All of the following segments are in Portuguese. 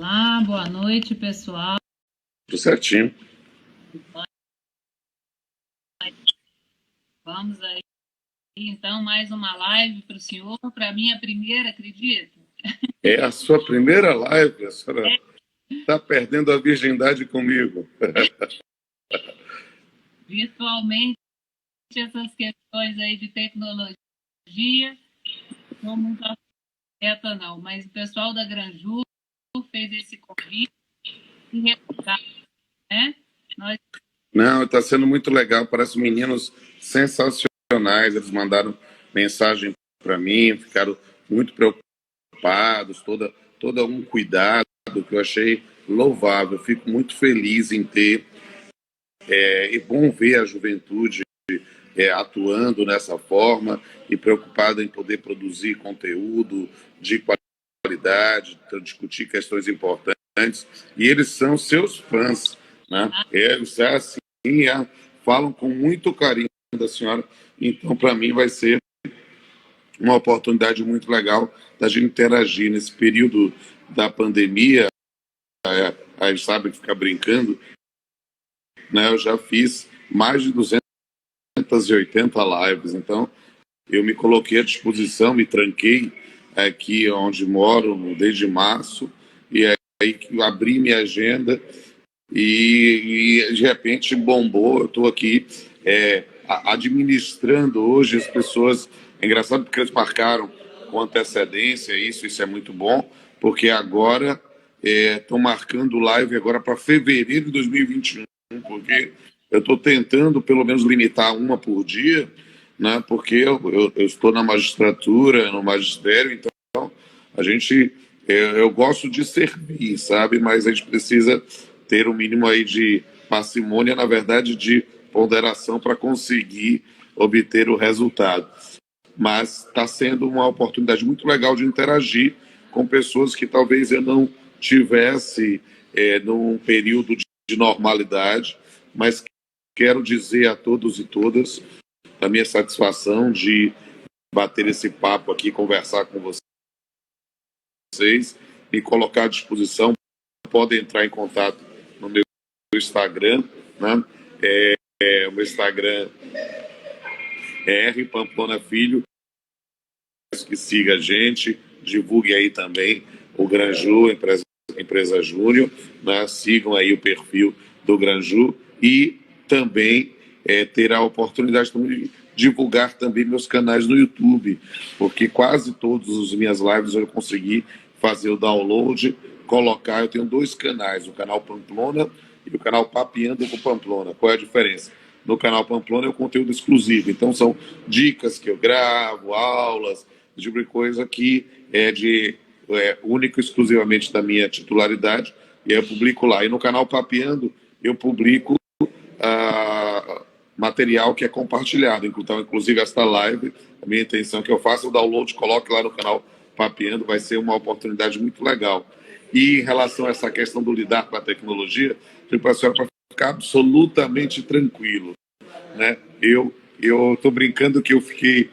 Olá, boa noite, pessoal. Tudo certinho. Vamos aí, então, mais uma live para o senhor. Para mim, a primeira, acredita? É a sua primeira live, a senhora está perdendo a virgindade comigo. Virtualmente, essas questões aí de tecnologia, não muito afeta, não. Mas o pessoal da Granju fez esse convite e recusaram, né? Nós... Não, está sendo muito legal. Parece meninos sensacionais. Eles mandaram mensagem para mim, ficaram muito preocupados, toda um cuidado que eu achei louvável. Fico muito feliz em ter. É bom ver a juventude atuando nessa forma e preocupada em poder produzir conteúdo de qualidade, discutir questões importantes, e eles são seus fãs, né? Eles assim, falam com muito carinho da senhora, então para mim vai ser uma oportunidade muito legal da gente interagir nesse período da pandemia. A gente sabe ficar brincando, né? Eu já fiz mais de 280 lives, então eu me coloquei à disposição, me tranquei aqui onde moro desde março, e aí abri minha agenda e de repente bombou. Eu estou aqui administrando hoje as pessoas. É engraçado porque eles marcaram com antecedência, isso é muito bom, porque agora estão marcando live agora para fevereiro de 2021, porque eu estou tentando pelo menos limitar uma por dia, né? Porque eu estou na magistratura, no magistério, então a gente eu gosto de servir, sabe? Mas a gente precisa ter um mínimo aí de parcimônia, na verdade, de ponderação para conseguir obter o resultado. Mas está sendo uma oportunidade muito legal de interagir com pessoas que talvez eu não tivesse num período de normalidade, mas quero dizer a todos e todas a minha satisfação de bater esse papo aqui, conversar com vocês e colocar à disposição. Podem entrar em contato no meu Instagram, né? O meu Instagram é R Pamplona Filho. Que siga a gente, divulgue aí também o Granju, empresa Júnior, né? Sigam aí o perfil do Granju e também ter a oportunidade também de divulgar também meus canais no YouTube, porque quase todas as minhas lives eu consegui fazer o download, colocar. Eu tenho dois canais, o canal Pamplona e o canal Papeando com Pamplona. Qual é a diferença? No canal Pamplona é o conteúdo exclusivo, então são dicas que eu gravo, aulas, tipo de coisa que único e exclusivamente da minha titularidade, e eu publico lá. E no canal Papeando eu publico material que é compartilhado. Então, inclusive esta live, a minha intenção é que eu faça o download, coloque lá no canal Papeando, vai ser uma oportunidade muito legal. E em relação a essa questão do lidar com a tecnologia, tenho para a senhora para ficar absolutamente tranquilo, né? Eu estou brincando que eu fiquei,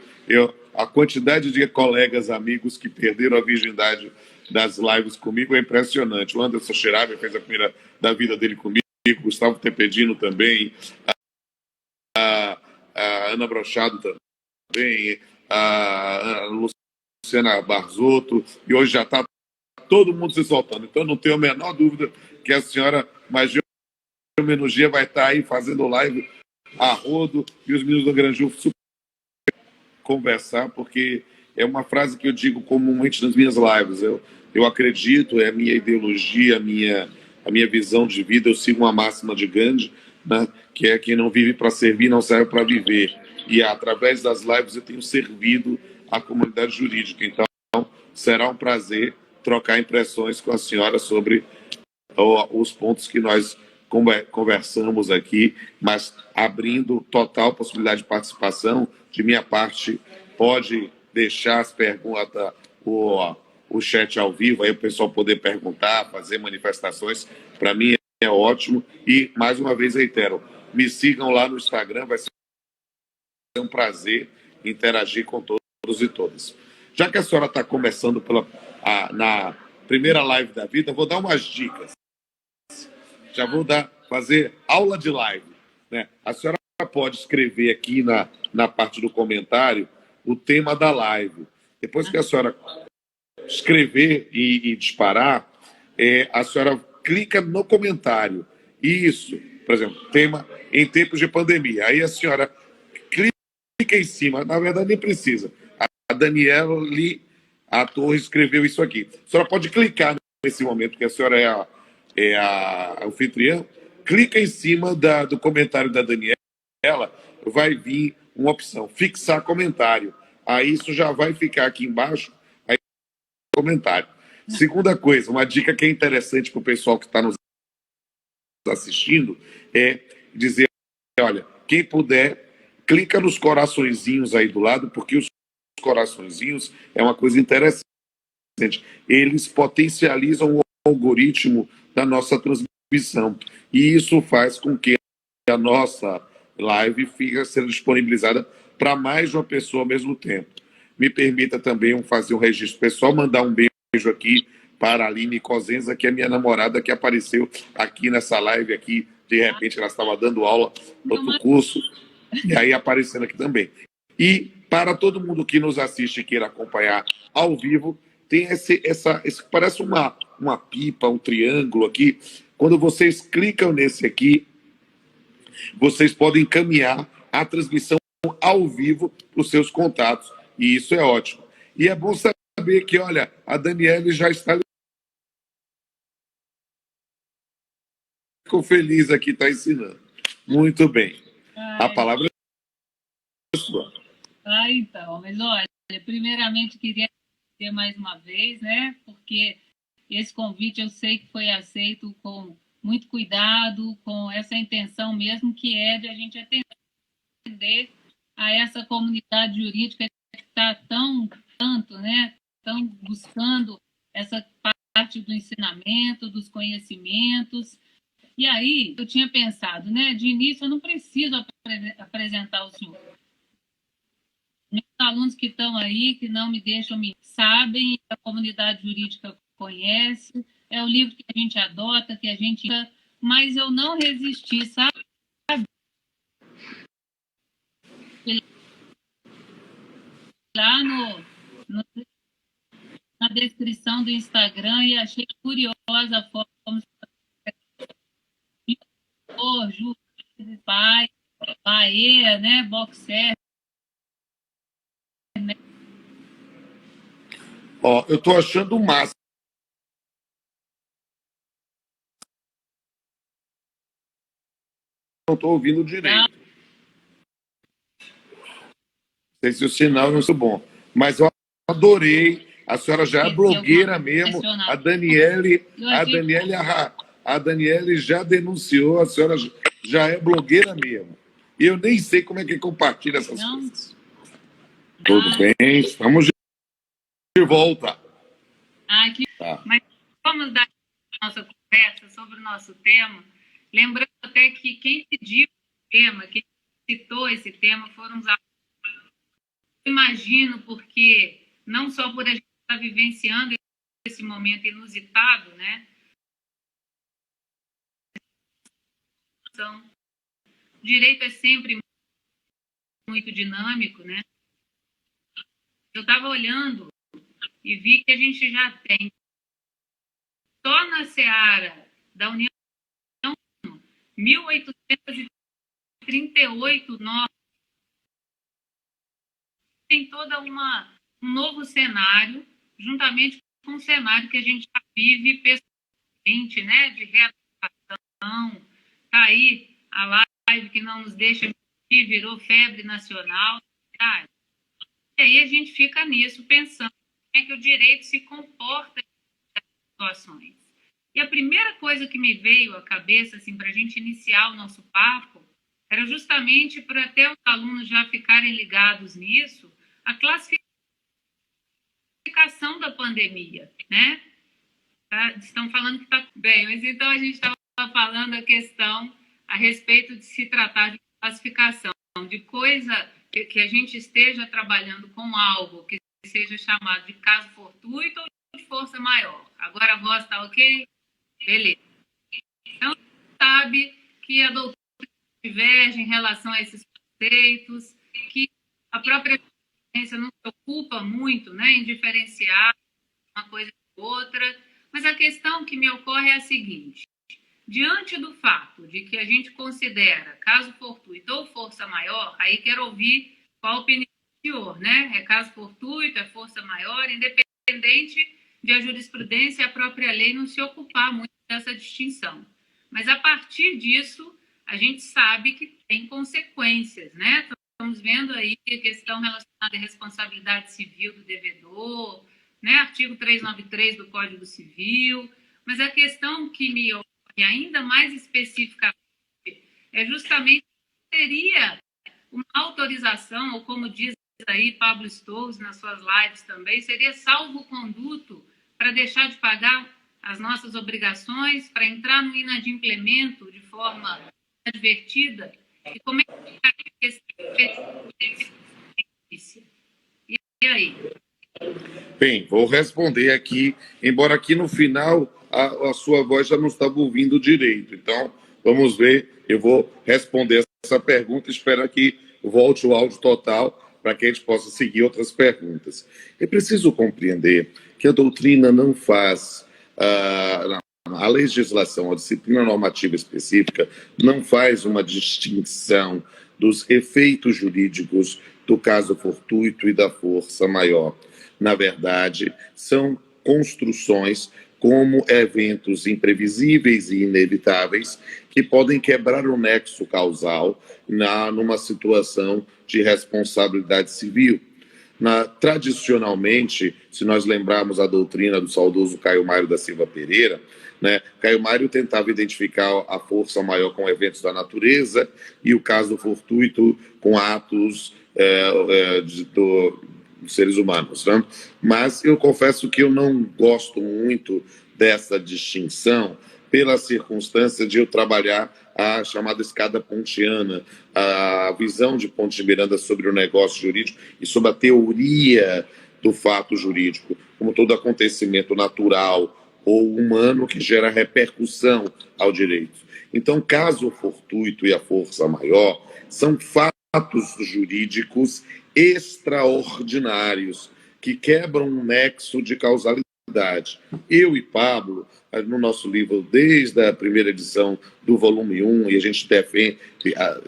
a quantidade de colegas, amigos que perderam a virgindade das lives comigo é impressionante. O Anderson Cherami fez a primeira da vida dele comigo, Gustavo Tepedino também, a Ana Brochado também, a Luciana Barzotto, e hoje já está todo mundo se soltando. Então não tenho a menor dúvida que a senhora Magia Menugia vai estar aí fazendo live a rodo e os meninos do Granju super conversar, porque é uma frase que eu digo comumente nas minhas lives. Eu acredito, é a minha ideologia, a minha visão de vida. Eu sigo uma máxima de Gandhi, né, que é: quem não vive para servir não serve para viver. E através das lives eu tenho servido a comunidade jurídica. Então será um prazer trocar impressões com a senhora sobre os pontos que nós conversamos aqui, mas abrindo total possibilidade de participação. De minha parte, pode deixar as perguntas, o chat ao vivo, aí o pessoal poder perguntar, fazer manifestações. Para mim é ótimo. E, mais uma vez, reitero, me sigam lá no Instagram, vai ser um prazer interagir com todos e todas. Já que a senhora está começando primeira live da vida, vou dar umas dicas. Já vou fazer aula de live, né? A senhora pode escrever aqui na parte do comentário o tema da live. Depois que a senhora escrever e disparar, a senhora clica no comentário. Isso, por exemplo, tema em tempos de pandemia. Aí a senhora clica em cima, na verdade nem precisa. A Daniela a Torre escreveu isso aqui. A senhora pode clicar nesse momento, que a senhora é a anfitriã, clica em cima do comentário da Daniela, vai vir uma opção, fixar comentário. Aí isso já vai ficar aqui embaixo, aí comentário. Segunda coisa, uma dica que é interessante para o pessoal que está nos assistindo, é dizer, olha, quem puder, clica nos coraçõezinhos aí do lado, porque os coraçõezinhos é uma coisa interessante. Eles potencializam o algoritmo da nossa transmissão. E isso faz com que a nossa live fique sendo disponibilizada para mais de uma pessoa ao mesmo tempo. Me permita também fazer um registro pessoal, mandar um beijo aqui para a Aline Cosenza, que é minha namorada, que apareceu aqui nessa live aqui. De repente, ela estava dando aula no outro curso, e aí aparecendo aqui também. E para todo mundo que nos assiste e queira acompanhar ao vivo, tem esse parece uma pipa, um triângulo aqui. Quando vocês clicam nesse aqui, vocês podem encaminhar a transmissão ao vivo para os seus contatos. E isso é ótimo. E é bom saber que, olha, a Daniele já está... Ficou feliz aqui, está ensinando. Muito bem. A palavra é sua. Então, mas olha, primeiramente queria agradecer mais uma vez, né? Porque esse convite eu sei que foi aceito com muito cuidado, com essa intenção mesmo que é de a gente atender a essa comunidade jurídica que está tanto, né? Tão buscando essa parte do ensinamento, dos conhecimentos. E aí eu tinha pensado, né? De início eu não preciso apresentar o senhor. Meus alunos que estão aí, que não me deixam, sabem, a comunidade jurídica conhece, é o livro que a gente adota, que a gente... Mas eu não resisti, sabe? Lá na descrição do Instagram e achei curiosa a forma como juiz, pai, Bahia, né? Boxer. Né? Ó, eu estou achando o máximo. Não estou ouvindo direito. Não sei se o sinal não é bom. Mas eu adorei. A senhora já é blogueira mesmo. A Daniele já denunciou. A senhora já é blogueira mesmo. E eu nem sei como é que compartilha essas coisas. Tudo bem, estamos de volta. Tá. Mas vamos dar a nossa conversa sobre o nosso tema. Lembrando até que quem pediu o tema, quem citou esse tema, foram os alunos. Imagino, porque não só por a gente estar vivenciando esse momento inusitado, né? Então, o direito é sempre muito dinâmico, né? Eu estava olhando e vi que a gente já tem, só na seara da União, 1.838 normas. Tem todo um novo cenário, juntamente com o cenário que a gente já vive pessoalmente, né, de readaptação. Está aí a live que não nos deixa mentir, virou febre nacional. Tá? E aí a gente fica nisso, pensando como é que o direito se comporta nessas situações. E a primeira coisa que me veio à cabeça, assim, para a gente iniciar o nosso papo, era justamente para até os alunos já ficarem ligados nisso, a classificação da pandemia, né? Estão falando que está bem, mas então a gente estava falando a questão a respeito de se tratar de classificação, de coisa que a gente esteja trabalhando com algo que seja chamado de caso fortuito ou de força maior. Agora a voz está ok? Beleza. Então, sabe que a doutrina diverge em relação a esses conceitos, que a própria ciência não se ocupa muito, né, em diferenciar uma coisa de outra, mas a questão que me ocorre é a seguinte: diante do fato de que a gente considera caso fortuito ou força maior, aí quero ouvir qual a opinião do senhor, né? É caso fortuito, é força maior, independente de a jurisprudência e a própria lei não se ocupar muito dessa distinção. Mas a partir disso, a gente sabe que tem consequências, né? Estamos vendo aí a questão relacionada à responsabilidade civil do devedor, né? Artigo 393 do Código Civil, mas a questão que me ocorre ainda mais especificamente é justamente seria uma autorização, ou como diz aí Pablo Stolz nas suas lives também, seria salvo-conduto para deixar de pagar as nossas obrigações, para entrar no inadimplemento de forma advertida? E como é que e aí? Bem, vou responder aqui, embora aqui no final a sua voz já não estava ouvindo direito. Então, vamos ver, eu vou responder essa pergunta e espero que volte o áudio total para que a gente possa seguir outras perguntas. É preciso compreender que a doutrina não faz, a legislação, a disciplina normativa específica, não faz uma distinção dos efeitos jurídicos do caso fortuito e da força maior. Na verdade, são construções como eventos imprevisíveis e inevitáveis que podem quebrar o nexo causal numa situação de responsabilidade civil. Tradicionalmente, se nós lembrarmos a doutrina do saudoso Caio Mário da Silva Pereira, né, Caio Mário tentava identificar a força maior com eventos da natureza e o caso fortuito com atos dos seres humanos. Né? Mas eu confesso que eu não gosto muito dessa distinção pela circunstância de eu trabalhar a chamada escada pontiana, a visão de Ponte de Miranda sobre o negócio jurídico e sobre a teoria do fato jurídico, como todo acontecimento natural ou humano que gera repercussão ao direito. Então, caso fortuito e a força maior são fatos jurídicos extraordinários que quebram um nexo de causalidade. Eu e Pablo, no nosso livro, desde a primeira edição do volume 1, e a gente defende,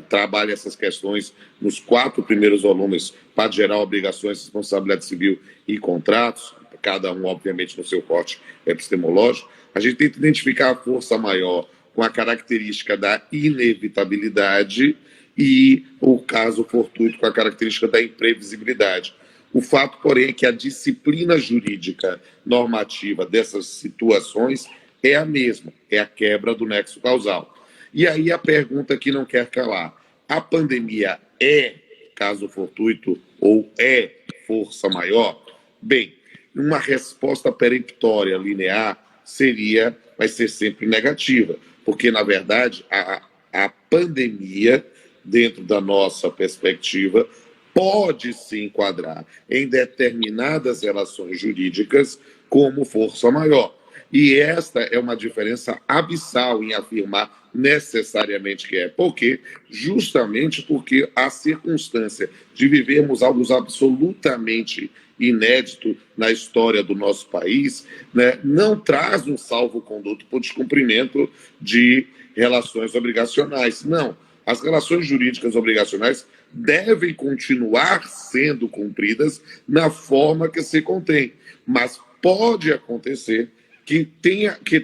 trabalha essas questões nos 4 primeiros volumes, Pátrio Geral, Obrigações, Responsabilidade Civil e Contratos, cada um, obviamente, no seu corte epistemológico, a gente tenta identificar a força maior com a característica da inevitabilidade e o caso fortuito com a característica da imprevisibilidade. O fato, porém, é que a disciplina jurídica normativa dessas situações é a mesma, é a quebra do nexo causal. E aí a pergunta que não quer calar: a pandemia é caso fortuito ou é força maior? Bem, uma resposta peremptória, linear, vai ser sempre negativa, porque, na verdade, a pandemia, dentro da nossa perspectiva, pode se enquadrar em determinadas relações jurídicas como força maior. E esta é uma diferença abissal em afirmar necessariamente que é. Por quê? Justamente porque a circunstância de vivermos algo absolutamente inédito na história do nosso país, né, não traz um salvo-conduto por descumprimento de relações obrigacionais. Não. As relações jurídicas obrigacionais devem continuar sendo cumpridas na forma que se contém. Mas pode acontecer que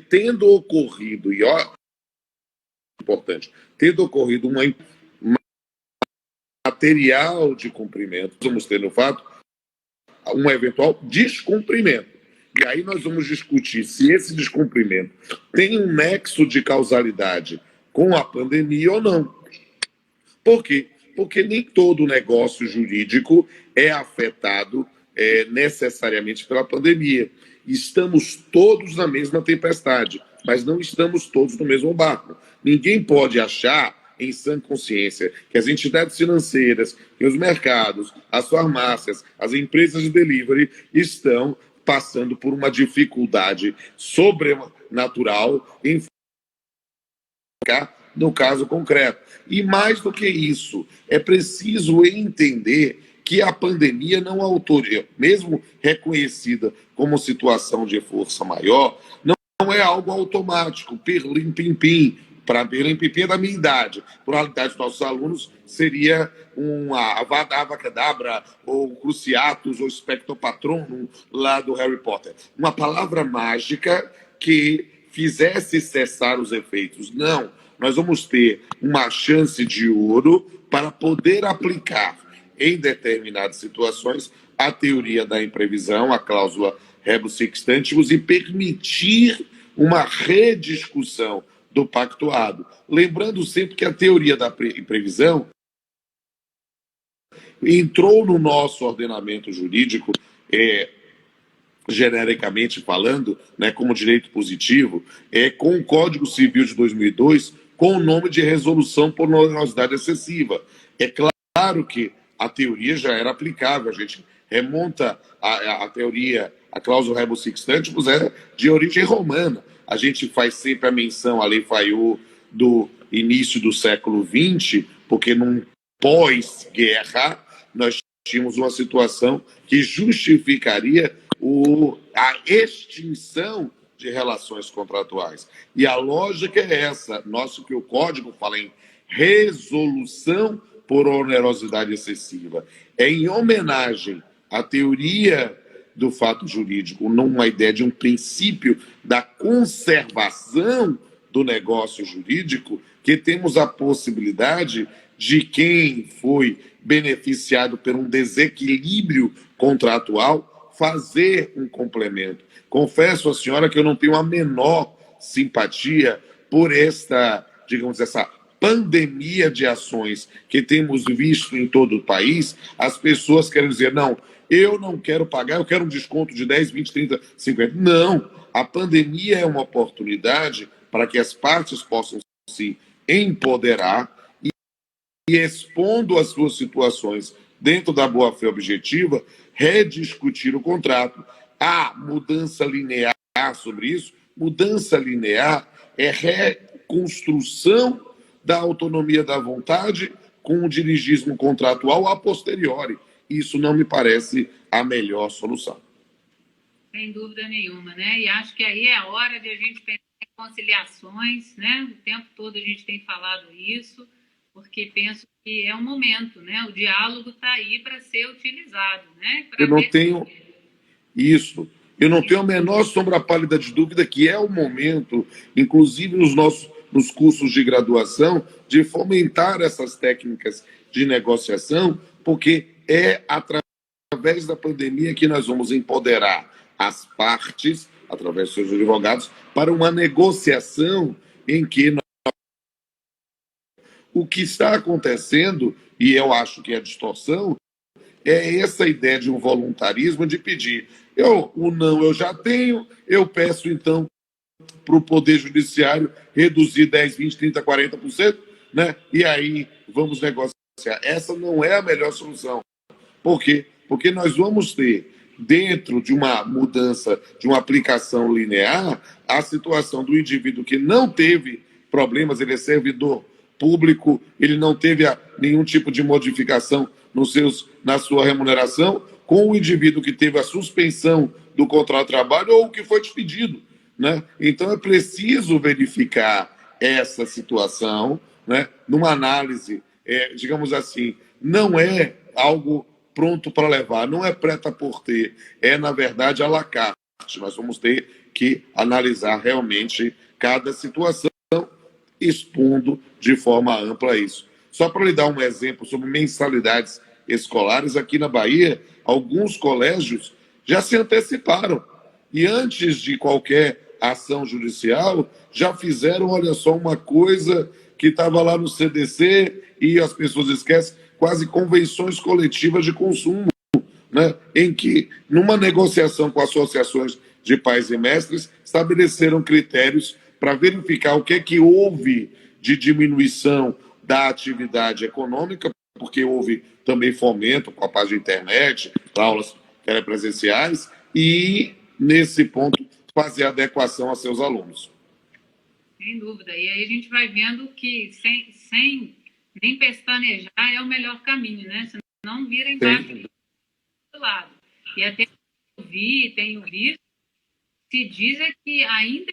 tendo ocorrido, e ó, importante, tendo ocorrido uma material de cumprimento, vamos ter no fato um eventual descumprimento. E aí nós vamos discutir se esse descumprimento tem um nexo de causalidade com a pandemia ou não. Por quê? Porque nem todo negócio jurídico é afetado necessariamente pela pandemia. Estamos todos na mesma tempestade, mas não estamos todos no mesmo barco. Ninguém pode achar, em sã consciência, que as entidades financeiras, que os mercados, as farmácias, as empresas de delivery estão passando por uma dificuldade sobrenatural em ficar no caso concreto. E mais do que isso, é preciso entender que a pandemia não autorizou, mesmo reconhecida como situação de força maior, não é algo automático, perlim-pim-pim. Para perlim-pim-pim é da minha idade. Por realidade dos nossos alunos, seria uma Avada Kedavra, ou Cruciatus, ou Spectro Patronum, lá do Harry Potter. Uma palavra mágica que fizesse cessar os efeitos. Não, nós vamos ter uma chance de ouro para poder aplicar em determinadas situações a teoria da imprevisão, a cláusula rebus sic stantibus, e permitir uma rediscussão do pactuado. Lembrando sempre que a teoria da imprevisão entrou no nosso ordenamento jurídico, genericamente falando, né, como direito positivo, com o Código Civil de 2002, com o nome de resolução por onerosidade excessiva. É claro que a teoria já era aplicável, a gente remonta a teoria, a cláusula rebus sic stantibus é de origem romana. A gente faz sempre a menção à Lei Fayot do início do século XX, porque num pós-guerra nós tínhamos uma situação que justificaria a extinção de relações contratuais. E a lógica é essa, nosso que o Código fala em resolução por onerosidade excessiva. É em homenagem à teoria do fato jurídico, numa ideia de um princípio da conservação do negócio jurídico, que temos a possibilidade de quem foi beneficiado por um desequilíbrio contratual fazer um complemento. Confesso à senhora que eu não tenho a menor simpatia por essa, digamos, essa pandemia de ações que temos visto em todo o país. As pessoas querem dizer, não, eu não quero pagar, eu quero um desconto de 10, 20, 30, 50. Não, a pandemia é uma oportunidade para que as partes possam se empoderar e expondo as suas situações dentro da boa-fé objetiva, rediscutir o contrato. Há mudança linear sobre isso. Mudança linear é reconstrução da autonomia da vontade com o dirigismo contratual a posteriori. Isso não me parece a melhor solução. Sem dúvida nenhuma, né? E acho que aí é a hora de a gente pensar em conciliações, né? O tempo todo a gente tem falado isso, porque penso que é um momento, né? O diálogo está aí para ser utilizado, né? Eu não tenho isso. Eu não tenho a menor sombra pálida de dúvida que é o momento, inclusive nos cursos de graduação, de fomentar essas técnicas de negociação, porque é através da pandemia que nós vamos empoderar as partes, através dos seus advogados, para uma negociação em que o que está acontecendo, e eu acho que é distorção, é essa ideia de um voluntarismo de pedir. O não eu já tenho, eu peço então para o Poder Judiciário reduzir 10, 20, 30, 40%, né? E aí vamos negociar. Essa não é a melhor solução. Por quê? Porque nós vamos ter, dentro de uma mudança, de uma aplicação linear, a situação do indivíduo que não teve problemas, ele é servidor público, ele não teve nenhum tipo de modificação na sua remuneração, com o indivíduo que teve a suspensão do contrato de trabalho ou o que foi despedido, né? Então é preciso verificar essa situação, né? Numa análise, digamos assim, não é algo pronto para levar, não é prêt-à-porter, é, na verdade, à la carte. Nós vamos ter que analisar realmente cada situação, expondo de forma ampla isso. Só para lhe dar um exemplo sobre mensalidades escolares, aqui na Bahia, alguns colégios já se anteciparam e antes de qualquer ação judicial, já fizeram, olha só, uma coisa que estava lá no CDC e as pessoas esquecem, quase convenções coletivas de consumo, né? Em que, numa negociação com associações de pais e mestres, estabeleceram critérios para verificar o que é que houve de diminuição da atividade econômica, porque houve também fomento com a página de internet, aulas presenciais, e nesse ponto, fazer adequação a seus alunos. Sem dúvida. E aí a gente vai vendo que sem nem pestanejar é o melhor caminho, né? Senão vira embaixo do lado. E até tenho visto, se diz é que ainda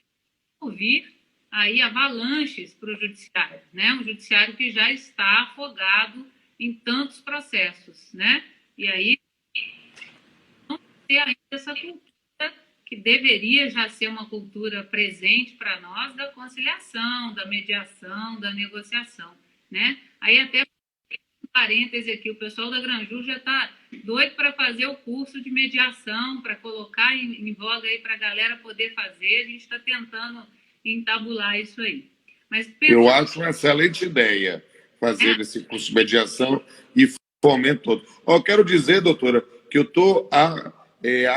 vir aí avalanches para o judiciário, né? Um judiciário que já está afogado em tantos processos, né? E aí não ter ainda essa cultura que deveria já ser uma cultura presente para nós da conciliação, da mediação, da negociação, né? Aí até um parêntese aqui, o pessoal da Granjur já está doido para fazer o curso de mediação, para colocar em voga aí para a galera poder fazer. A gente está tentando entabular isso aí. Mas eu acho uma excelente ideia fazer esse curso de mediação e fomento todo. Eu quero dizer, doutora, que eu estou à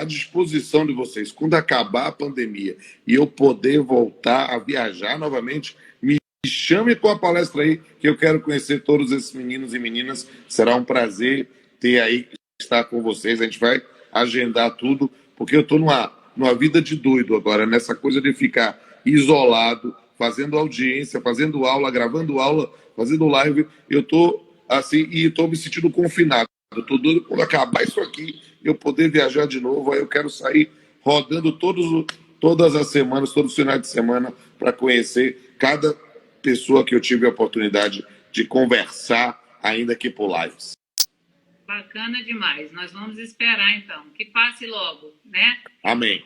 disposição de vocês. Quando acabar a pandemia e eu poder voltar a viajar novamente, me chame com a palestra aí, que eu quero conhecer todos esses meninos e meninas. Será um prazer ter aí, estar com vocês. A gente vai agendar tudo, porque eu estou numa vida de doido agora, nessa coisa de ficar isolado, fazendo audiência, fazendo aula, gravando aula, fazendo live. Eu estou assim, e estou me sentindo confinado. Eu estou doido quando acabar isso aqui, eu poder viajar de novo. Aí eu quero sair rodando todas as semanas, todos os finais de semana, para conhecer cada pessoa que eu tive a oportunidade de conversar, ainda que por lives. Bacana demais. Nós vamos esperar, então, que passe logo, né? Amém.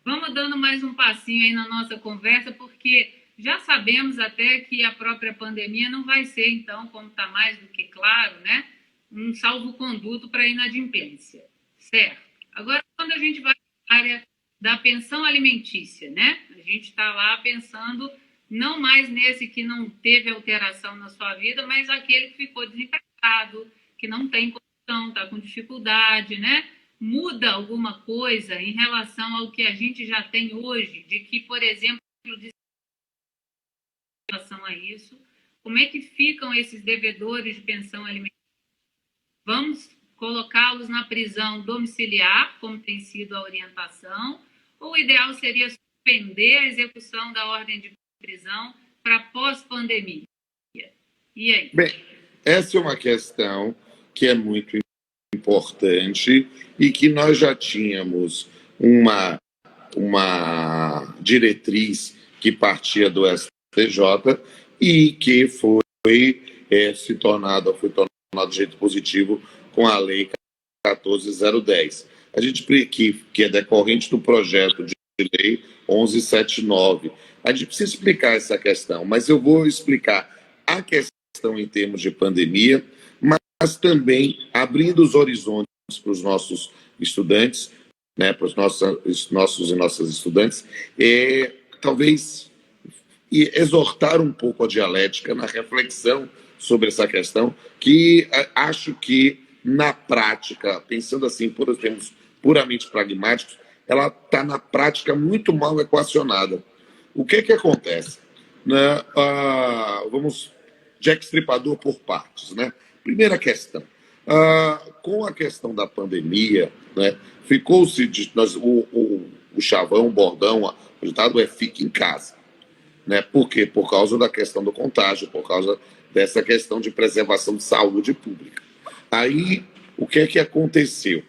Vamos dando mais um passinho aí na nossa conversa, porque já sabemos até que a própria pandemia não vai ser, então, como está mais do que claro, né, um salvo-conduto para a inadimplência, certo? Agora, quando a gente vai para a área da pensão alimentícia, né, a gente está lá pensando não mais nesse que não teve alteração na sua vida, mas aquele que ficou desempregado, que não tem condição, está com dificuldade, né? Muda alguma coisa em relação ao que a gente já tem hoje, de que, por exemplo, em relação a isso, como é que ficam esses devedores de pensão alimentícia? Vamos colocá-los na prisão domiciliar, como tem sido a orientação, ou o ideal seria suspender a execução da ordem de prisão para pós-pandemia? E aí? Bem, essa é uma questão que é muito importante e que nós já tínhamos uma diretriz que partia do STJ e que foi tornado de jeito positivo com a Lei 14.010. A gente que é decorrente do projeto de lei 1179. A gente precisa explicar essa questão, mas eu vou explicar a questão em termos de pandemia, mas também abrindo os horizontes para os nossos estudantes, né, para os nossos e nossas estudantes, talvez exortar um pouco a dialética na reflexão sobre essa questão, que acho que, na prática, pensando assim, por termos puramente pragmáticos, ela está, na prática, muito mal equacionada. O que acontece? Vamos Jack Stripador por partes, né? Primeira questão. Com a questão da pandemia, né, ficou-se o chavão, o bordão, o ditado é fique em casa. Né? Por quê? Por causa da questão do contágio, por causa dessa questão de preservação de saúde pública. Aí, o que aconteceu?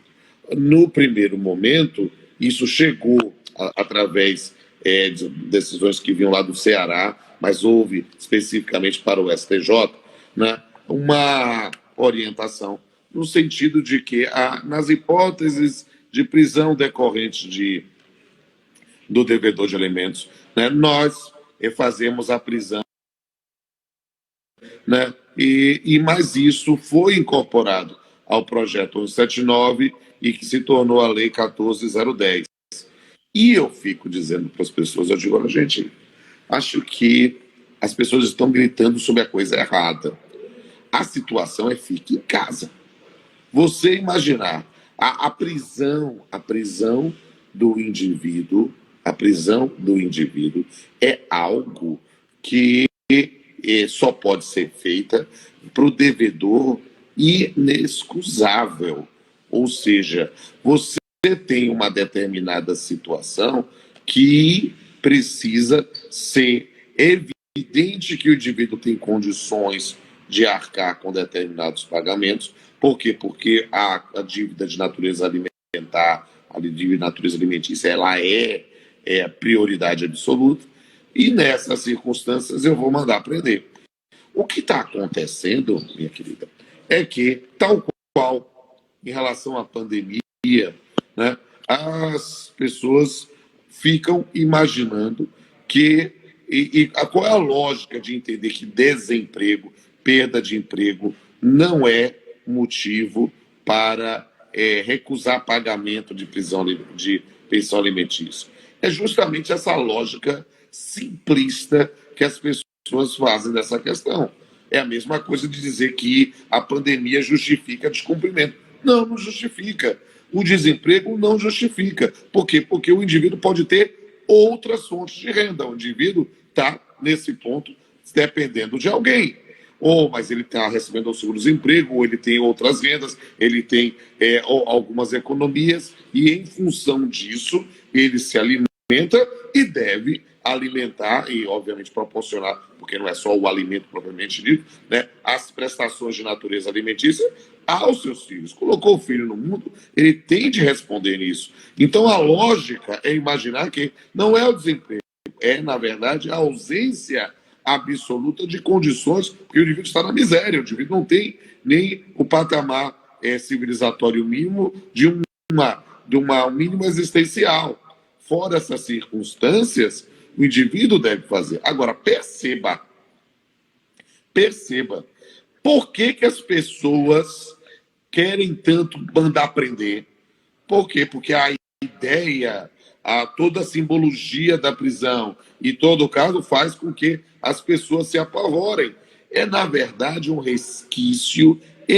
No primeiro momento, isso chegou através de decisões que vinham lá do Ceará, mas houve especificamente para o STJ, né, uma orientação no sentido de que, nas hipóteses de prisão decorrente do devedor de alimentos, né, nós fazemos a prisão, né, mas isso foi incorporado ao projeto 1179 e que se tornou a Lei 14.010. E eu fico dizendo para as pessoas, eu digo, olha, gente, acho que as pessoas estão gritando sobre a coisa errada. A situação é fique em casa. Você imaginar a prisão do indivíduo, é algo que só pode ser feita para o devedor inexcusável. Ou seja, você tem uma determinada situação que precisa ser evidente que o indivíduo tem condições de arcar com determinados pagamentos. Por quê? Porque a dívida de natureza alimentar, a dívida de natureza alimentícia, ela é prioridade absoluta, e nessas circunstâncias eu vou mandar prender. O que está acontecendo, minha querida, é que, tal qual em relação à pandemia, né, as pessoas ficam imaginando que. Qual é a lógica de entender que desemprego, perda de emprego, não é motivo para recusar pagamento de pensão alimentícia? É justamente essa lógica simplista que as pessoas fazem dessa questão. É a mesma coisa de dizer que a pandemia justifica descumprimento. Não, não justifica. O desemprego não justifica. Por quê? Porque o indivíduo pode ter outras fontes de renda. O indivíduo está, nesse ponto, dependendo de alguém. Mas ele está recebendo o seguro-desemprego, ou ele tem outras rendas, ele tem algumas economias, e em função disso, ele se alimenta e deve alimentar e, obviamente, proporcionar, porque não é só o alimento propriamente dito, né, as prestações de natureza alimentícia aos seus filhos. Colocou o filho no mundo, ele tem de responder nisso. Então, a lógica é imaginar que não é o desemprego, é, na verdade, a ausência absoluta de condições, porque o indivíduo está na miséria, o indivíduo não tem nem o patamar civilizatório mínimo de um mínimo existencial. Fora essas circunstâncias, o indivíduo deve fazer. Agora, perceba, por que as pessoas querem tanto mandar prender? Por quê? Porque a ideia, toda a simbologia da prisão e todo o caso faz com que as pessoas se apavorem. É, na verdade, um resquício e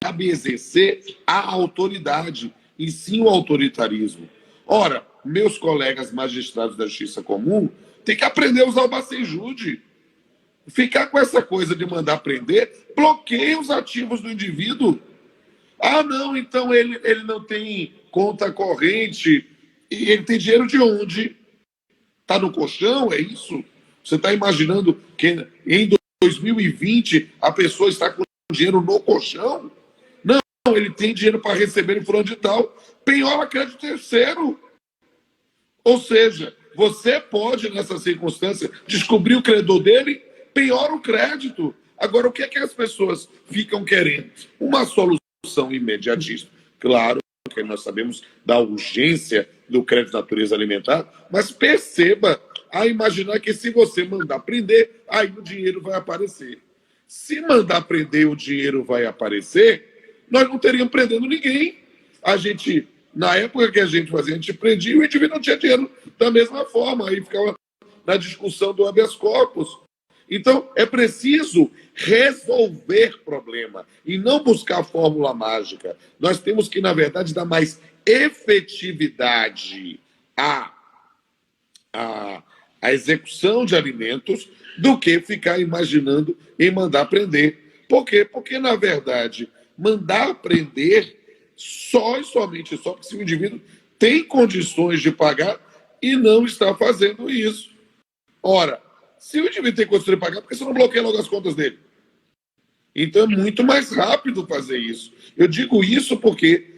cabe exercer a autoridade e sim o autoritarismo. Ora, meus colegas magistrados da Justiça Comum têm que aprender a usar o Bacenjude. Ficar com essa coisa de mandar prender, bloqueia os ativos do indivíduo. Não, então ele não tem conta corrente. E ele tem dinheiro de onde? Está no colchão, é isso? Você está imaginando que em 2020 a pessoa está com dinheiro no colchão? Não, ele tem dinheiro para receber em fulano de tal. Penhora crédito terceiro. Ou seja, você pode, nessa circunstância, descobrir o credor dele, penhora o crédito. Agora, o que é que as pessoas ficam querendo? Uma solução imediatista. Claro que nós sabemos da urgência do crédito de natureza alimentar, mas perceba a imaginar que se você mandar prender, aí o dinheiro vai aparecer. Se mandar prender, o dinheiro vai aparecer, nós não teríamos prendendo ninguém. Na época que a gente fazia, a gente prendia e o indivíduo não tinha dinheiro da mesma forma. Aí ficava na discussão do habeas corpus. Então, é preciso resolver problema e não buscar fórmula mágica. Nós temos que, na verdade, dar mais efetividade à execução de alimentos do que ficar imaginando em mandar prender. Por quê? Porque, na verdade, mandar prender só e somente só porque se o indivíduo tem condições de pagar e não está fazendo isso. Ora, se o indivíduo tem condições de pagar, por que você não bloqueia logo as contas dele? Então é muito mais rápido fazer isso. Eu digo isso porque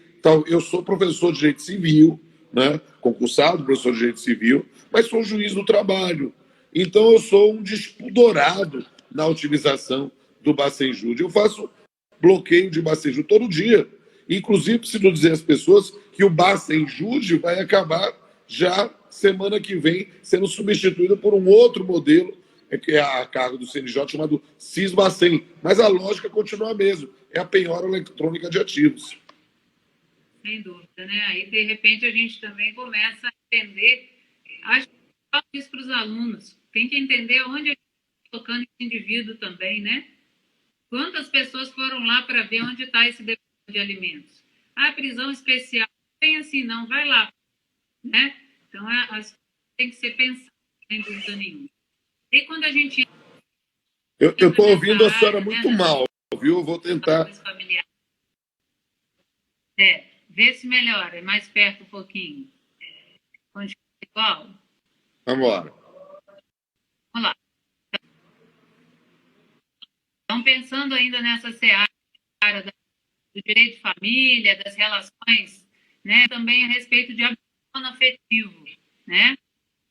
eu sou professor de direito civil, né? Concursado, professor de direito civil, mas sou juiz do trabalho. Então eu sou um despudorado na utilização do Bacenjude. Eu faço bloqueio de Bacenjude todo dia. Inclusive, preciso dizer às pessoas que o Bacenjude vai acabar já semana que vem sendo substituído por um outro modelo, que é a cargo do CNJ, chamado CIS-Bacen. Mas a lógica continua a mesma, é a penhora eletrônica de ativos. Sem dúvida, né? Aí, de repente, a gente também começa a entender, acho que eu falo isso para os alunos, tem que entender onde a gente está colocando esse indivíduo também, né? Quantas pessoas foram lá para ver onde está esse depósito de alimentos? Prisão especial, tem assim, não, vai lá, né? Então, tem que ser pensado, sem dúvida nenhuma. E quando a gente... Eu estou ouvindo a senhora muito mal, viu? Eu vou tentar... Vê se melhora, mais perto um pouquinho. Continua igual? Vamos embora. Vamos lá. Então, pensando ainda nessa seara do direito de família, das relações, né, também a respeito de abandono afetivo, né?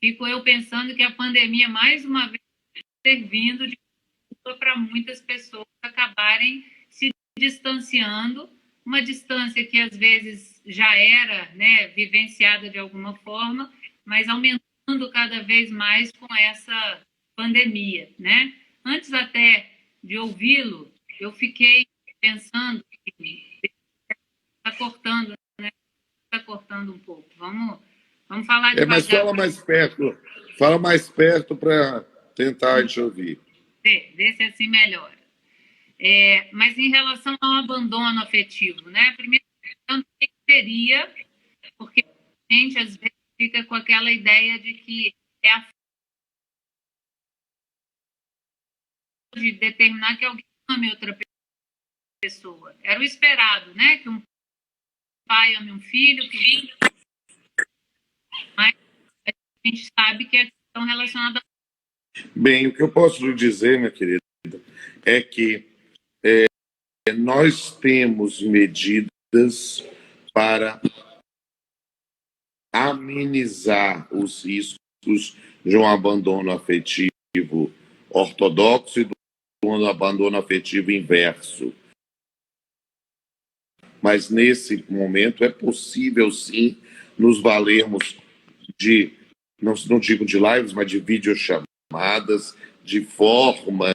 Fico eu pensando que a pandemia, mais uma vez, servindo de para muitas pessoas acabarem se distanciando, uma distância que às vezes já era, né, vivenciada de alguma forma, mas aumentando cada vez mais com essa pandemia, né? Antes até de ouvi-lo, eu fiquei pensando que está cortando, né? Está cortando um pouco. Vamos falar Mas devagar. fala mais perto para tentar te ouvir. Vê se assim melhora. Mas em relação ao abandono afetivo, né? Primeiro, o que seria, porque a gente às vezes fica com aquela ideia de que é a de determinar que alguém ame outra pessoa. Era o esperado, né? Que um pai ame um filho, mas a gente sabe que é questão relacionada. Bem, o que eu posso lhe dizer, minha querida, é que nós temos medidas para amenizar os riscos de um abandono afetivo ortodoxo e do abandono afetivo inverso. Mas nesse momento é possível sim nos valermos de, não digo de lives, mas de videochamadas, de formas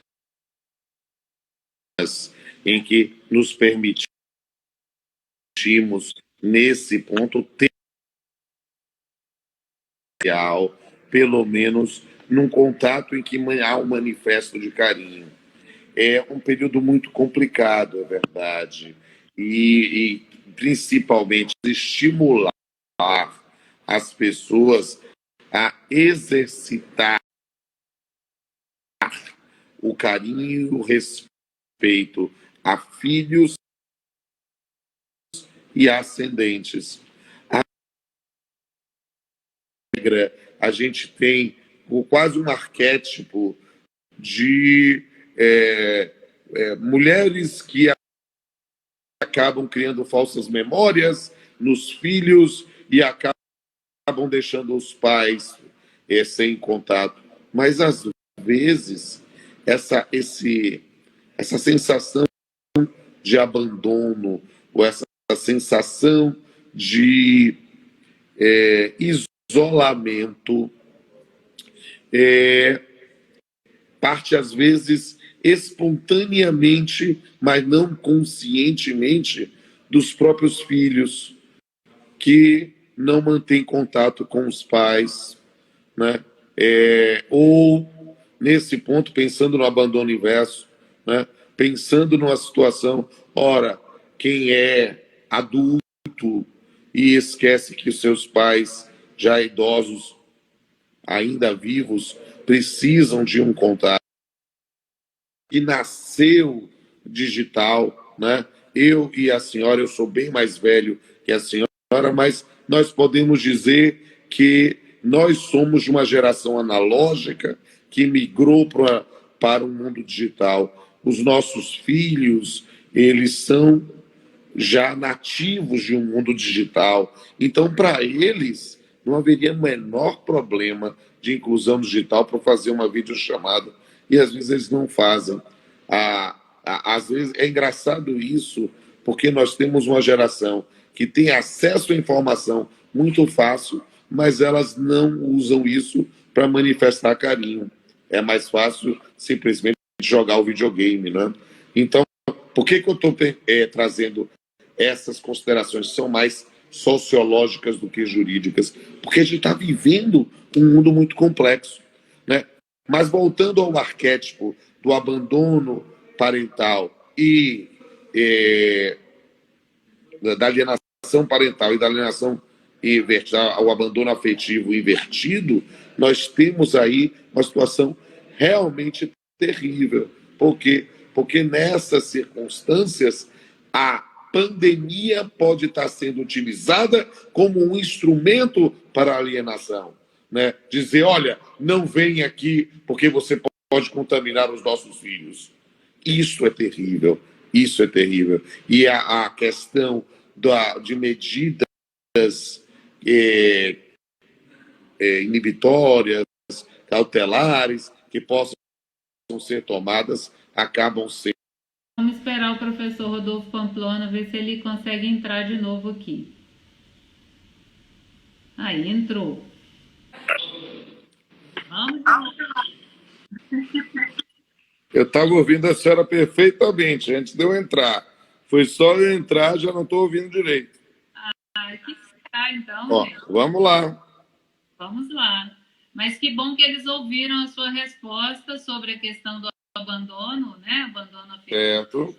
em que nos permitimos, nesse ponto, ter pelo menos num contato em que há um manifesto de carinho. É um período muito complicado, é verdade, e principalmente estimular as pessoas a exercitar o carinho e o respeito a filhos e ascendentes. A gente tem quase um arquétipo de mulheres que acabam criando falsas memórias nos filhos e acabam deixando os pais sem contato. Mas, às vezes, essa sensação de abandono ou essa sensação de isolamento parte, às vezes, espontaneamente, mas não conscientemente, dos próprios filhos que não mantêm contato com os pais, né? Ou, nesse ponto, pensando no abandono inverso, né? Pensando numa situação, ora, quem é adulto e esquece que os seus pais, já idosos, ainda vivos, precisam de um contato. E nasceu digital, né? Eu e a senhora, eu sou bem mais velho que a senhora, mas nós podemos dizer que nós somos de uma geração analógica que migrou para o mundo digital. Os nossos filhos, eles são já nativos de um mundo digital. Então, para eles, não haveria o menor problema de inclusão digital para fazer uma videochamada. E às vezes eles não fazem. Às vezes é engraçado isso, porque nós temos uma geração que tem acesso à informação muito fácil, mas elas não usam isso para manifestar carinho. É mais fácil simplesmente jogar o videogame, né? Então, por que eu estou trazendo essas considerações? São mais sociológicas do que jurídicas, porque a gente está vivendo um mundo muito complexo, né? Mas voltando ao arquétipo do abandono parental e da alienação parental e da alienação invertida, ao abandono afetivo invertido, nós temos aí uma situação realmente terrível. Por quê? Porque nessas circunstâncias, a pandemia pode estar sendo utilizada como um instrumento para a alienação. Né? Dizer, olha, não vem aqui porque você pode contaminar os nossos filhos. Isso é terrível, isso é terrível. E a questão de medidas inibitórias, cautelares, que possam ser tomadas, acabam sendo. Vamos esperar o professor Rodolfo Pamplona ver se ele consegue entrar de novo aqui. Aí, entrou. Vamos lá. Eu estava ouvindo a senhora perfeitamente antes de eu entrar. Foi só eu entrar, já não estou ouvindo direito. Que está então, Ó, gente? vamos lá. Vamos lá. Mas que bom que eles ouviram a sua resposta sobre a questão do abandono, né? Abandono afetivo. Certo.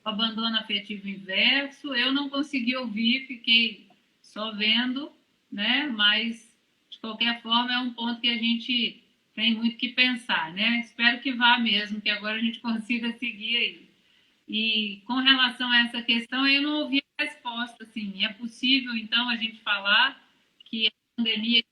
Abandono afetivo inverso. Eu não consegui ouvir, fiquei só vendo, né? Mas, de qualquer forma, é um ponto que a gente tem muito que pensar, né? Espero que vá mesmo, que agora a gente consiga seguir aí. E com relação a essa questão, eu não ouvi a resposta, assim, é possível, então, a gente falar que a pandemia,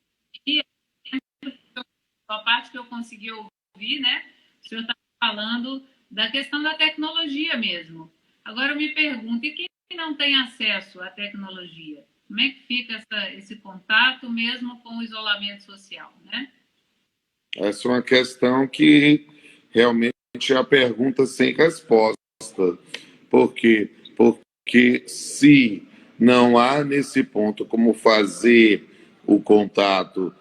a parte que eu consegui ouvir, né, o senhor está falando da questão da tecnologia mesmo. Agora eu me pergunto, e quem não tem acesso à tecnologia? Como é que fica esse contato mesmo com o isolamento social, né? Essa é uma questão que realmente é a pergunta sem resposta. Por quê? Porque se não há nesse ponto como fazer o contato,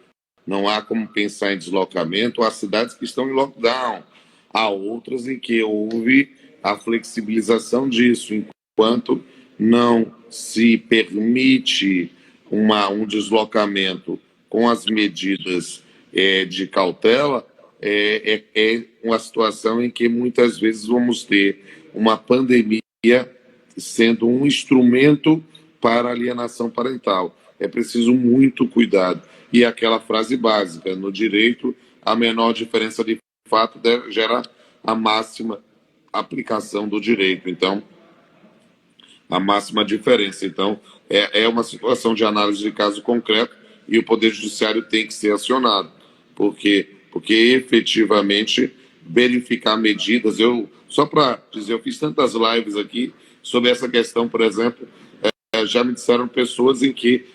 não há como pensar em deslocamento, há cidades que estão em lockdown, há outras em que houve a flexibilização disso, enquanto não se permite um deslocamento com as medidas de cautela, é uma situação em que muitas vezes vamos ter uma pandemia sendo um instrumento para alienação parental. É preciso muito cuidado. E aquela frase básica, no direito, a menor diferença de fato gera a máxima aplicação do direito. Então, a máxima diferença. Então, é uma situação de análise de caso concreto e o Poder Judiciário tem que ser acionado. Porque efetivamente verificar medidas. Só para dizer, eu fiz tantas lives aqui sobre essa questão, por exemplo, já me disseram pessoas em que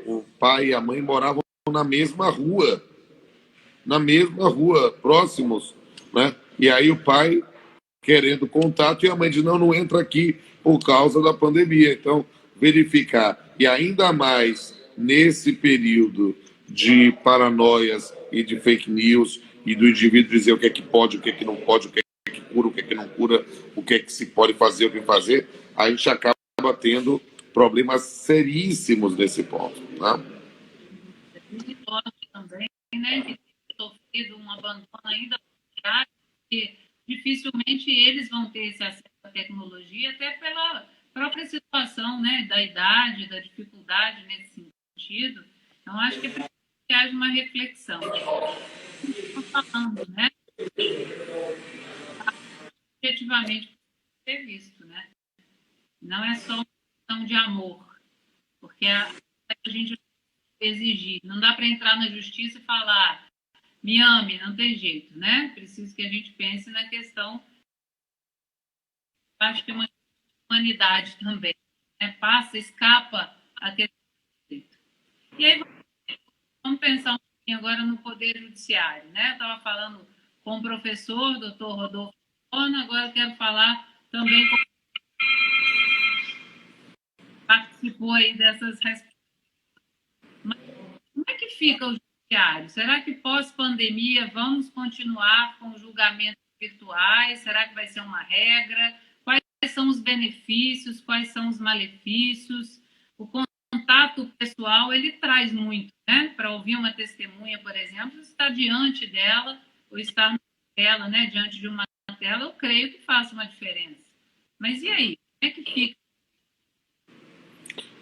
o pai e a mãe moravam na mesma rua, próximos, né? E aí o pai querendo contato e a mãe diz, não entra aqui por causa da pandemia. Então, verificar. E ainda mais nesse período de paranoias e de fake news e do indivíduo dizer o que é que pode, o que é que não pode, o que é que cura, o que é que não cura, o que é que se pode fazer, o que fazer, a gente acaba tendo problemas seríssimos nesse ponto. Né? Também, né, que tem sofrido um abandono ainda porque dificilmente eles vão ter esse acesso à tecnologia, até pela própria situação, né, da idade, da dificuldade nesse sentido. Então, acho que é preciso que haja uma reflexão. Estou falando, né, efetivamente ser visto, né? Não é só uma questão de amor, porque a gente exigir, não dá para entrar na justiça e falar me ame, não tem jeito, né? Preciso que a gente pense na questão, acho que é uma humanidade também, né? Passa, escapa a questão do direito. E aí vamos pensar um pouquinho agora no Poder Judiciário, né? Eu estava falando com o professor, doutor Rodolfo Pamplona, agora eu quero falar também com participou aí dessas respostas. Mas como é que fica o judiciário? Será que pós-pandemia vamos continuar com julgamentos virtuais? Será que vai ser uma regra? Quais são os benefícios? Quais são os malefícios? O contato pessoal, ele traz muito, né? Para ouvir uma testemunha, por exemplo, estar diante dela ou estar na tela, né? Diante de uma tela, eu creio que faça uma diferença. Mas e aí? Como é que fica?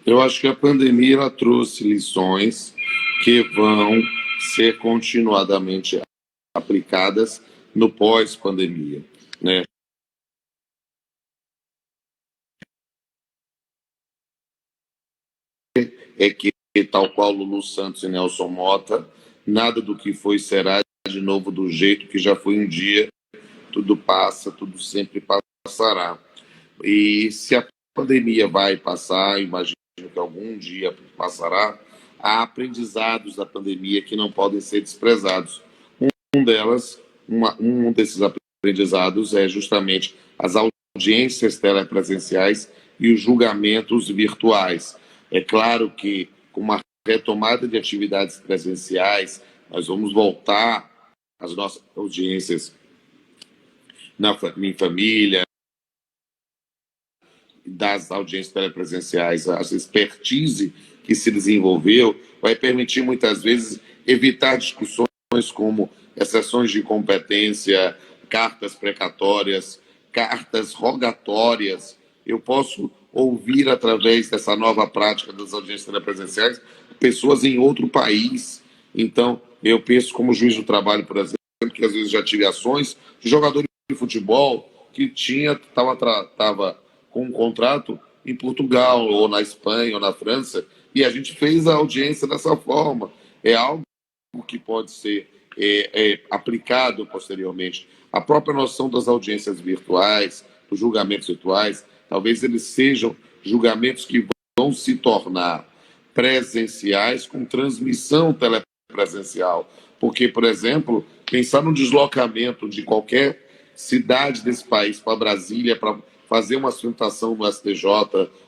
Eu acho que a pandemia ela trouxe lições que vão ser continuadamente aplicadas no pós-pandemia, né? é que, tal qual Lulu Santos e Nelson Motta, nada do que foi será de novo do jeito que já foi um dia, tudo passa, tudo sempre passará. E se a pandemia vai passar, imagino que algum dia passará, há aprendizados da pandemia que não podem ser desprezados. Um delas, um desses aprendizados é justamente as audiências telepresenciais e os julgamentos virtuais. É claro que com uma retomada de atividades presenciais, nós vamos voltar às nossas audiências em família, das audiências telepresenciais, a expertise que se desenvolveu vai permitir muitas vezes evitar discussões como exceções de competência, cartas precatórias, cartas rogatórias. Eu posso ouvir através dessa nova prática das audiências telepresenciais pessoas em outro país. Então, eu penso como juiz do trabalho, por exemplo, que às vezes já tive ações de jogadores de futebol que estava com um contrato em Portugal, ou na Espanha, ou na França, e a gente fez a audiência dessa forma. É algo que pode ser aplicado posteriormente. A própria noção das audiências virtuais, dos julgamentos virtuais, talvez eles sejam julgamentos que vão se tornar presenciais com transmissão telepresencial. Porque, por exemplo, pensar no deslocamento de qualquer cidade desse país para Brasília para fazer uma sustentação no STJ,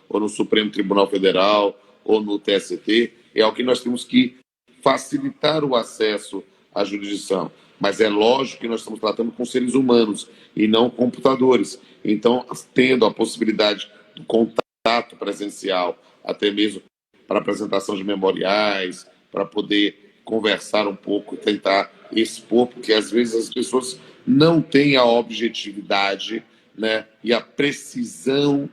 ou no Supremo Tribunal Federal, ou no TST, é algo que nós temos que facilitar o acesso à jurisdição. Mas é lógico que nós estamos tratando com seres humanos e não computadores. Então, tendo a possibilidade do contato presencial, até mesmo para apresentação de memoriais, para poder conversar um pouco, tentar expor, porque às vezes as pessoas não têm a objetividade, né, e a precisão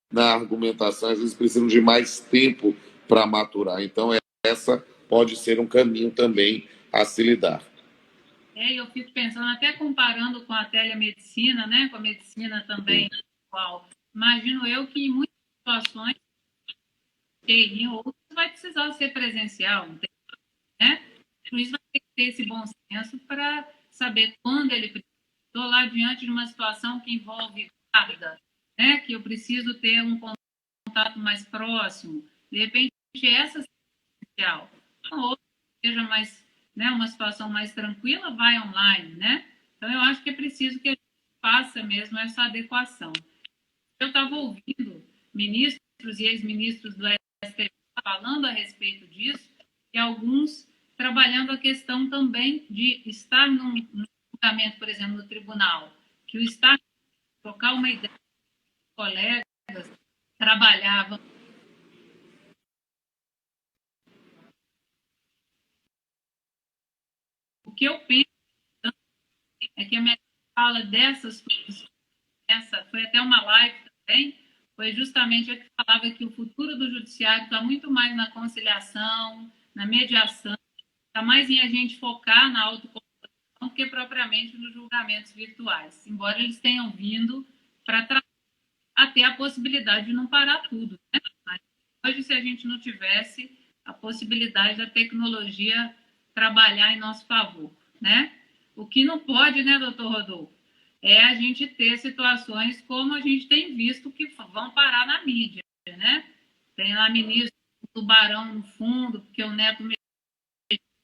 na argumentação, às vezes precisam de mais tempo para maturar. Então, essa pode ser um caminho também a se lidar. Eu fico pensando, até comparando com a telemedicina, né, com a medicina também igual. Imagino eu que em muitas situações, em outras, vai precisar ser presencial, né? O juiz vai ter que ter esse bom senso para saber quando ele precisa. Estou lá diante de uma situação que envolve guarda, né, que eu preciso ter um contato mais próximo. De repente, essa é essencial. Ou seja mais, né, uma situação mais tranquila, vai online, né? Então, eu acho que é preciso que a gente faça mesmo essa adequação. Eu estava ouvindo ministros e ex-ministros do STF falando a respeito disso, e alguns trabalhando a questão também de estar num julgamento, por exemplo, no tribunal, que o Estado trocar uma ideia com colegas, trabalhava. O que eu penso é que a minha fala dessas coisas, essa foi até uma live também, foi justamente a que falava que o futuro do judiciário está muito mais na conciliação, na mediação, está mais em a gente focar na autoconstrução do que propriamente nos julgamentos virtuais, embora eles tenham vindo para até a possibilidade de não parar tudo, né? Mas hoje, se a gente não tivesse a possibilidade da tecnologia trabalhar em nosso favor, né? O que não pode, né, doutor Rodolfo, é a gente ter situações como a gente tem visto que vão parar na mídia, né? Tem lá ministro do Tubarão no fundo, porque o neto mexeu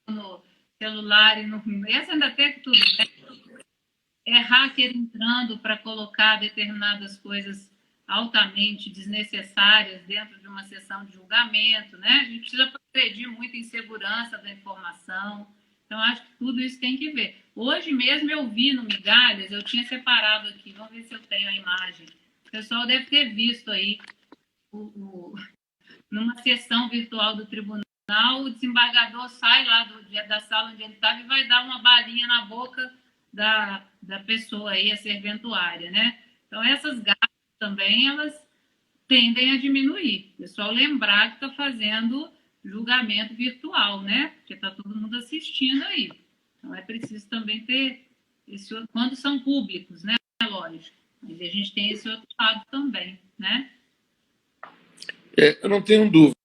no celular e no... Essa ainda tem tudo, né? É hacker entrando para colocar determinadas coisas altamente desnecessárias dentro de uma sessão de julgamento, né? A gente precisa progredir muito em segurança da informação. Então, acho que tudo isso tem que ver. Hoje mesmo eu vi no Migalhas, eu tinha separado aqui, vamos ver se eu tenho a imagem. O pessoal deve ter visto aí, numa sessão virtual do tribunal, o desembargador sai lá da sala onde ele estava e vai dar uma balinha na boca da pessoa aí, a serventuária, né? Então, essas gafes também, elas tendem a diminuir. O pessoal lembrar que está fazendo julgamento virtual, né? Porque está todo mundo assistindo aí. Então, é preciso também ter esse outro, quando são públicos, né? Lógico. Mas a gente tem esse outro lado também, né? Eu não tenho dúvida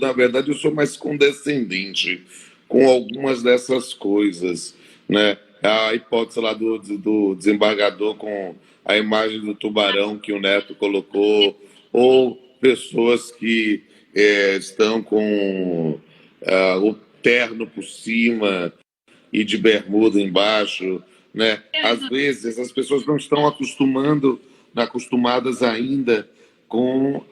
Na verdade, eu sou mais condescendente com algumas dessas coisas, né? A hipótese lá do desembargador com a imagem do tubarão que o Neto colocou, ou pessoas que estão com o terno por cima e de bermuda embaixo, né? Às vezes as pessoas não estão acostumadas ainda com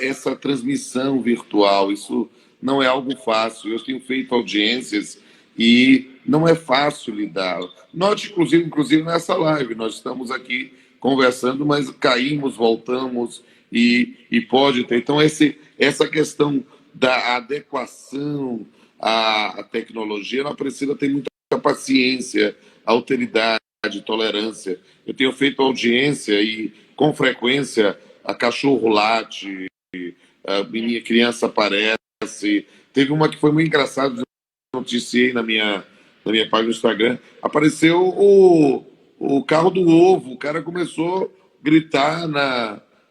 essa transmissão virtual. Isso não é algo fácil. Eu tenho feito audiências e não é fácil lidar. Note, inclusive nessa live, nós estamos aqui conversando, mas caímos, voltamos e pode ter. Então, essa questão da adequação à tecnologia, ela precisa ter muita paciência, alteridade, tolerância. Eu tenho feito audiência e, com frequência, a cachorro late, a minha criança aparece. Teve uma que foi muito engraçada, noticiei na minha página do Instagram, apareceu o carro do ovo, o cara começou a gritar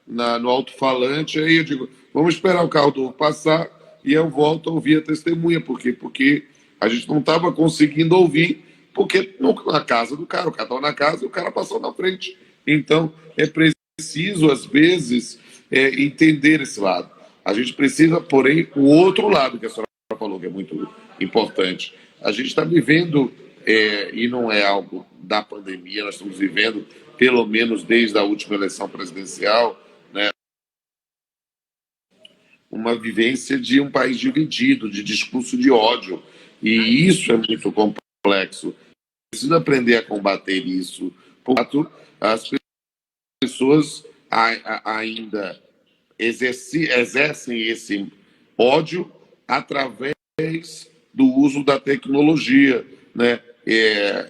no alto-falante, aí eu digo, vamos esperar o carro do ovo passar e eu volto a ouvir a testemunha. Por quê? Porque a gente não estava conseguindo ouvir, porque na casa do cara, o cara estava na casa e o cara passou na frente. Então, é preciso, às vezes, entender esse lado. A gente precisa, porém, o outro lado que a senhora falou, que é muito importante. A gente está vivendo, e não é algo da pandemia, nós estamos vivendo, pelo menos desde a última eleição presidencial, né, uma vivência de um país dividido, de discurso de ódio. E isso é muito complexo. Precisa aprender a combater isso. Portanto, as pessoas ainda exercem esse ódio através do uso da tecnologia, né?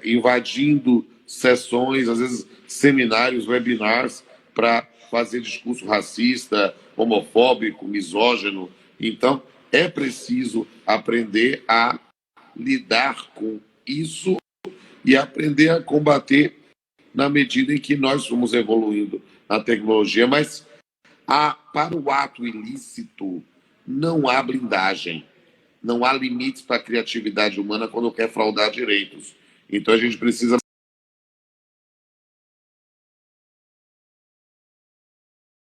Invadindo sessões, às vezes seminários, webinars, para fazer discurso racista, homofóbico, misógino. Então, é preciso aprender a lidar com isso e aprender a combater na medida em que nós fomos evoluindo na tecnologia. Mas para o ato ilícito, não há blindagem, não há limites para a criatividade humana quando quer fraudar direitos. Então a gente precisa